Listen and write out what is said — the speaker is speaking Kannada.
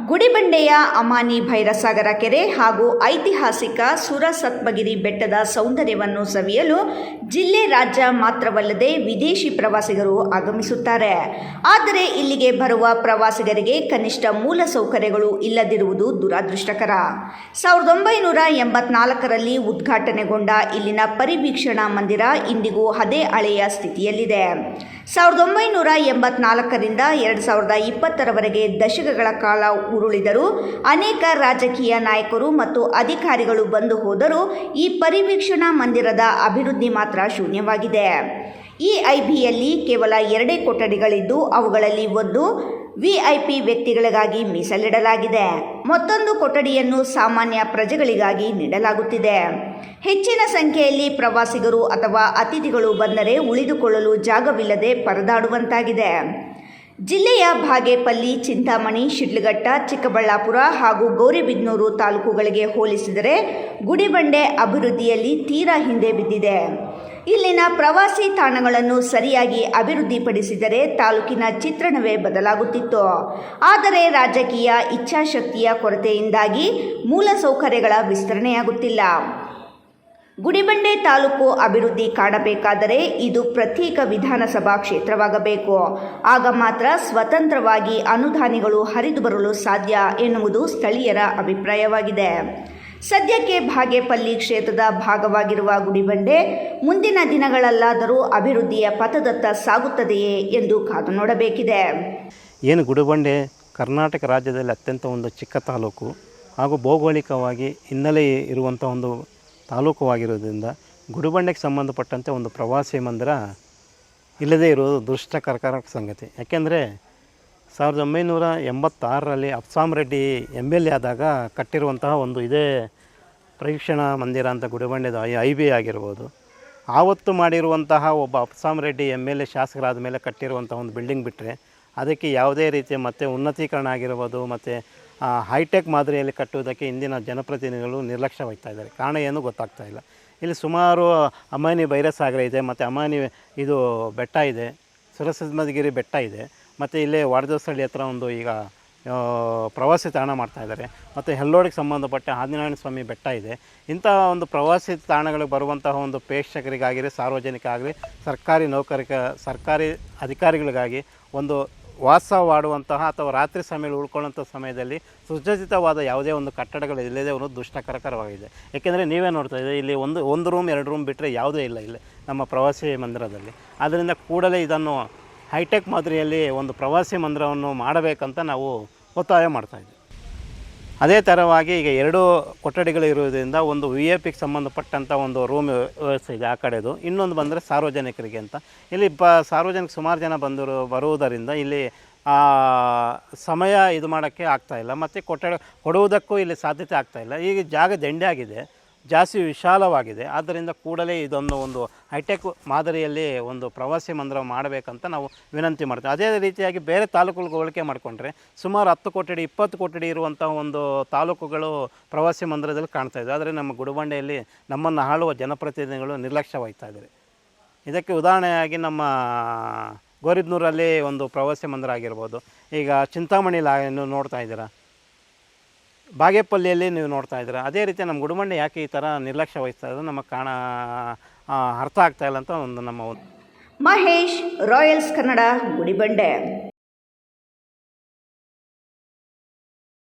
ಗುಡಿಬಂಡೆಯ ಅಮಾನಿ ಭೈರಸಾಗರ ಕೆರೆ ಹಾಗೂ ಐತಿಹಾಸಿಕ ಸುರಸತ್ಮಗಿರಿ ಬೆಟ್ಟದ ಸೌಂದರ್ಯವನ್ನು ಸವಿಯಲು ಜಿಲ್ಲೆ ರಾಜ್ಯ ಮಾತ್ರವಲ್ಲದೆ ವಿದೇಶಿ ಪ್ರವಾಸಿಗರು ಆಗಮಿಸುತ್ತಾರೆ. ಆದರೆ ಇಲ್ಲಿಗೆ ಬರುವ ಪ್ರವಾಸಿಗರಿಗೆ ಕನಿಷ್ಠ ಮೂಲಸೌಕರ್ಯಗಳು ಇಲ್ಲದಿರುವುದು ದುರದೃಷ್ಟಕರ. 1984ರಲ್ಲಿ ಉದ್ಘಾಟನೆಗೊಂಡ ಇಲ್ಲಿನ ಪರಿವೀಕ್ಷಣಾ ಮಂದಿರ ಇಂದಿಗೂ ಅದೇ ಹಳೆಯ ಸ್ಥಿತಿಯಲ್ಲಿದೆ. 1984ರಿಂದ 2020ರವರೆಗೆ ದಶಕಗಳ ಕಾಲ ಉರುಳಿದರೂ ಅನೇಕ ರಾಜಕೀಯ ನಾಯಕರು ಮತ್ತು ಅಧಿಕಾರಿಗಳು ಬಂದು ಹೋದರೂ ಈ ಪರಿವೀಕ್ಷಣಾ ಮಂದಿರದ ಅಭಿವೃದ್ಧಿ ಮಾತ್ರ ಶೂನ್ಯವಾಗಿದೆ. ಈ ಐಬಿಯಲ್ಲಿ ಕೇವಲ 2 ಕೊಠಡಿಗಳಿದ್ದು ಅವುಗಳಲ್ಲಿ ಒಂದು ವಿಐಪಿ ವ್ಯಕ್ತಿಗಳಿಗಾಗಿ ಮೀಸಲಿಡಲಾಗಿದೆ. ಮತ್ತೊಂದು ಕೊಠಡಿಯನ್ನು ಸಾಮಾನ್ಯ ಪ್ರಜೆಗಳಿಗಾಗಿ ನೀಡಲಾಗುತ್ತಿದೆ. ಹೆಚ್ಚಿನ ಸಂಖ್ಯೆಯಲ್ಲಿ ಪ್ರವಾಸಿಗರು ಅಥವಾ ಅತಿಥಿಗಳು ಬಂದರೆ ಉಳಿದುಕೊಳ್ಳಲು ಜಾಗವಿಲ್ಲದೆ ಪರದಾಡುವಂತಾಗಿದೆ. ಜಿಲ್ಲೆಯ ಬಾಗೇಪಲ್ಲಿ, ಚಿಂತಾಮಣಿ, ಶಿಡ್ಲಘಟ್ಟ, ಚಿಕ್ಕಬಳ್ಳಾಪುರ ಹಾಗೂ ಗೌರಿಬಿದನೂರು ತಾಲೂಕುಗಳಿಗೆ ಹೋಲಿಸಿದರೆ ಗುಡಿಬಂಡೆ ಅಭಿವೃದ್ಧಿಯಲ್ಲಿ ತೀರಾ ಹಿಂದೆ ಬಿದ್ದಿದೆ. ಇಲ್ಲಿನ ಪ್ರವಾಸಿ ತಾಣಗಳನ್ನು ಸರಿಯಾಗಿ ಅಭಿವೃದ್ಧಿಪಡಿಸಿದರೆ ತಾಲೂಕಿನ ಚಿತ್ರಣವೇ ಬದಲಾಗುತ್ತಿತ್ತು. ಆದರೆ ರಾಜಕೀಯ ಇಚ್ಛಾಶಕ್ತಿಯ ಕೊರತೆಯಿಂದಾಗಿ ಮೂಲಸೌಕರ್ಯಗಳ ವಿಸ್ತರಣೆಯಾಗುತ್ತಿಲ್ಲ. ಗುಡಿಬಂಡೆ ತಾಲೂಕು ಅಭಿವೃದ್ಧಿ ಕಾಣಬೇಕಾದರೆ ಇದು ಪ್ರತ್ಯೇಕ ವಿಧಾನಸಭಾ ಕ್ಷೇತ್ರವಾಗಬೇಕು. ಆಗ ಮಾತ್ರ ಸ್ವತಂತ್ರವಾಗಿ ಅನುದಾನಿಗಳು ಹರಿದು ಬರಲು ಸಾಧ್ಯ ಎನ್ನುವುದು ಸ್ಥಳೀಯರ ಅಭಿಪ್ರಾಯವಾಗಿದೆ. ಸದ್ಯಕ್ಕೆ ಬಾಗೇಪಲ್ಲಿ ಕ್ಷೇತ್ರದ ಭಾಗವಾಗಿರುವ ಗುಡಿಬಂಡೆ ಮುಂದಿನ ದಿನಗಳಲ್ಲಾದರೂ ಅಭಿವೃದ್ಧಿಯ ಪಥದತ್ತ ಸಾಗುತ್ತದೆಯೇ ಎಂದು ಕಾದು ನೋಡಬೇಕಿದೆ. ಏನು ಗುಡಿಬಂಡೆ ಕರ್ನಾಟಕ ರಾಜ್ಯದಲ್ಲಿ ಅತ್ಯಂತ ಒಂದು ಚಿಕ್ಕ ತಾಲೂಕು ಹಾಗೂ ಭೌಗೋಳಿಕವಾಗಿ ಹಿನ್ನೆಲೆ ಇರುವಂಥ ಒಂದು ತಾಲೂಕವಾಗಿರೋದ್ರಿಂದ ಗುಡಿಬಂಡೆಗೆ ಸಂಬಂಧಪಟ್ಟಂತೆ ಒಂದು ಪ್ರವಾಸಿ ಮಂದಿರ ಇಲ್ಲದೇ ಇರೋದು ದುಷ್ಟಕರ ಸಂಗತಿ. ಯಾಕೆಂದರೆ 1986ರಲ್ಲಿ ಅಫ್ಸಾಮ್ ರೆಡ್ಡಿ MLA ಆದಾಗ ಕಟ್ಟಿರುವಂತಹ ಒಂದು ಇದೇ ಪ್ರೇಕ್ಷಣಾ ಮಂದಿರ ಅಂತ ಗುಡಿಬಂಡೆದು IB ಆಗಿರ್ಬೋದು. ಆವತ್ತು ಮಾಡಿರುವಂತಹ ಒಬ್ಬ ಅಫ್ಸಾಮ್ ರೆಡ್ಡಿ MLA ಶಾಸಕರಾದ ಮೇಲೆ ಕಟ್ಟಿರುವಂಥ ಒಂದು ಬಿಲ್ಡಿಂಗ್ ಬಿಟ್ಟರೆ ಅದಕ್ಕೆ ಯಾವುದೇ ರೀತಿಯ ಮತ್ತು ಉನ್ನತೀಕರಣ ಆಗಿರ್ಬೋದು ಮತ್ತು ಹೈಟೆಕ್ ಮಾದರಿಯಲ್ಲಿ ಕಟ್ಟುವುದಕ್ಕೆ ಇಂದಿನ ಜನಪ್ರತಿನಿಧಿಗಳು ನಿರ್ಲಕ್ಷ್ಯ ವಹಿಸ್ತಾ ಇದ್ದಾರೆ. ಕಾರಣ ಏನು ಗೊತ್ತಾಗ್ತಾ ಇಲ್ಲ. ಇಲ್ಲಿ ಸುಮಾರು ಅಮಾನಿ ಭೈರಸಾಗರ ಇದೆ, ಮತ್ತು ಅಮಾನಿ ಇದು ಬೆಟ್ಟ ಇದೆ, ಸುರಸತ್ಮಗಿರಿ ಬೆಟ್ಟ ಇದೆ, ಮತ್ತು ಇಲ್ಲೇ ವಾಡದಸ್ಥಳ್ಳಿ ಹತ್ರ ಒಂದು ಈಗ ಪ್ರವಾಸಿ ತಾಣ ಮಾಡ್ತಾಯಿದ್ದಾರೆ, ಮತ್ತು ಹೆಲ್ಲೋಡಿಗೆ ಸಂಬಂಧಪಟ್ಟ ಆದಿನಾರಾಯಣ ಸ್ವಾಮಿ ಬೆಟ್ಟ ಇದೆ. ಇಂಥ ಒಂದು ಪ್ರವಾಸಿ ತಾಣಗಳಿಗೆ ಬರುವಂತಹ ಒಂದು ಪ್ರೇಕ್ಷಕರಿಗಾಗಿರಿ, ಸಾರ್ವಜನಿಕ ಆಗಲಿ, ಸರ್ಕಾರಿ ಅಧಿಕಾರಿಗಳಿಗಾಗಿ ಒಂದು ವಾಸವಾಡುವಂತಹ ಅಥವಾ ರಾತ್ರಿ ಸಮಯದಲ್ಲಿ ಉಳ್ಕೊಳ್ಳುವಂಥ ಸಮಯದಲ್ಲಿ ಸುಸಜ್ಜಿತವಾದ ಯಾವುದೇ ಒಂದು ಕಟ್ಟಡಗಳು ಇಲ್ಲದೆ ಒಂದು ದುಷ್ಟಕರವಾಗಿದೆ. ಏಕೆಂದರೆ ನೀವೇ ನೋಡ್ತಾ ಇದ್ದೀವಿ, ಇಲ್ಲಿ ಒಂದು ರೂಮ್ 2 ರೂಮ್ ಬಿಟ್ಟರೆ ಯಾವುದೇ ಇಲ್ಲ ಇಲ್ಲಿ ನಮ್ಮ ಪ್ರವಾಸಿ ಮಂದಿರದಲ್ಲಿ. ಆದ್ದರಿಂದ ಕೂಡಲೇ ಇದನ್ನು ಹೈಟೆಕ್ ಮಾದರಿಯಲ್ಲಿ ಒಂದು ಪ್ರವಾಸಿ ಮಂದಿರವನ್ನು ಮಾಡಬೇಕಂತ ನಾವು ಒತ್ತಾಯ ಮಾಡ್ತಾಯಿದ್ವಿ. ಅದೇ ಥರವಾಗಿ ಈಗ 2 ಕೊಠಡಿಗಳು ಇರುವುದರಿಂದ ಒಂದು VIPಗೆ ಸಂಬಂಧಪಟ್ಟಂಥ ಒಂದು ರೂಮ್ ವ್ಯವಸ್ಥೆ ಇದೆ ಆ ಕಡೆದು, ಇನ್ನೊಂದು ಬಂದರೆ ಸಾರ್ವಜನಿಕರಿಗೆ ಅಂತ. ಇಲ್ಲಿ ಸಾರ್ವಜನಿಕ ಸುಮಾರು ಜನ ಬರುವುದರಿಂದ ಇಲ್ಲಿ ಸಮಯ ಇದು ಮಾಡೋಕ್ಕೆ ಆಗ್ತಾಯಿಲ್ಲ, ಮತ್ತು ಕೊಡುವುದಕ್ಕೂ ಇಲ್ಲಿ ಸಾಧ್ಯತೆ ಆಗ್ತಾಯಿಲ್ಲ. ಈಗ ಜಾಗ ದಂಡೆ ಆಗಿದೆ, ಜಾಸ್ತಿ ವಿಶಾಲವಾಗಿದೆ. ಆದ್ದರಿಂದ ಕೂಡಲೇ ಇದನ್ನು ಒಂದು ಹೈಟೆಕ್ ಮಾದರಿಯಲ್ಲಿ ಒಂದು ಪ್ರವಾಸಿ ಮಂದಿರ ಮಾಡಬೇಕಂತ ನಾವು ವಿನಂತಿ ಮಾಡ್ತೀವಿ. ಅದೇ ರೀತಿಯಾಗಿ ಬೇರೆ ತಾಲೂಕುಗಳಿಗೆ ಹೋಲಿಕೆ ಮಾಡಿಕೊಂಡ್ರೆ ಸುಮಾರು 10 ಕೊಠಡಿ 20 ಕೊಠಡಿ ಇರುವಂಥ ಒಂದು ತಾಲೂಕುಗಳು ಪ್ರವಾಸಿ ಮಂದಿರದಲ್ಲಿ ಕಾಣ್ತಾಯಿದೆ. ಆದರೆ ನಮ್ಮ ಗುಡಿಬಂಡೆಯಲ್ಲಿ ನಮ್ಮನ್ನು ಆಳುವ ಜನಪ್ರತಿನಿಧಿಗಳು ನಿರ್ಲಕ್ಷ್ಯ ವಹಿಸ್ತಾ ಇದ್ದಾರೆ. ಇದಕ್ಕೆ ಉದಾಹರಣೆಯಾಗಿ ನಮ್ಮ ಗೌರಿಬಿದನೂರಲ್ಲಿ ಒಂದು ಪ್ರವಾಸಿ ಮಂದಿರ ಆಗಿರ್ಬೋದು, ಈಗ ಚಿಂತಾಮಣಿಲಿ ನೀವು ನೋಡ್ತಾ ಇದ್ದೀರಾ, ಬಾಗೇಪಲ್ಲಿಯಲ್ಲಿ ನೀವು ನೋಡ್ತಾ ಇದ್ದೀರಾ. ಅದೇ ರೀತಿ ನಮ್ಮ ಗುಡಿಬಂಡೆ ಯಾಕೆ ಈ ಥರ ನಿರ್ಲಕ್ಷ್ಯ ವಹಿಸ್ತಾ ಇರೋದು ನಮಗೆ ಅರ್ಥ ಆಗ್ತಾಯಿಲ್ಲ ಅಂತ ಒಂದು ನಮ್ಮ ಮಹೇಶ್, ರಾಯಲ್ಸ್ ಕನ್ನಡ, ಗುಡಿಬಂಡೆ.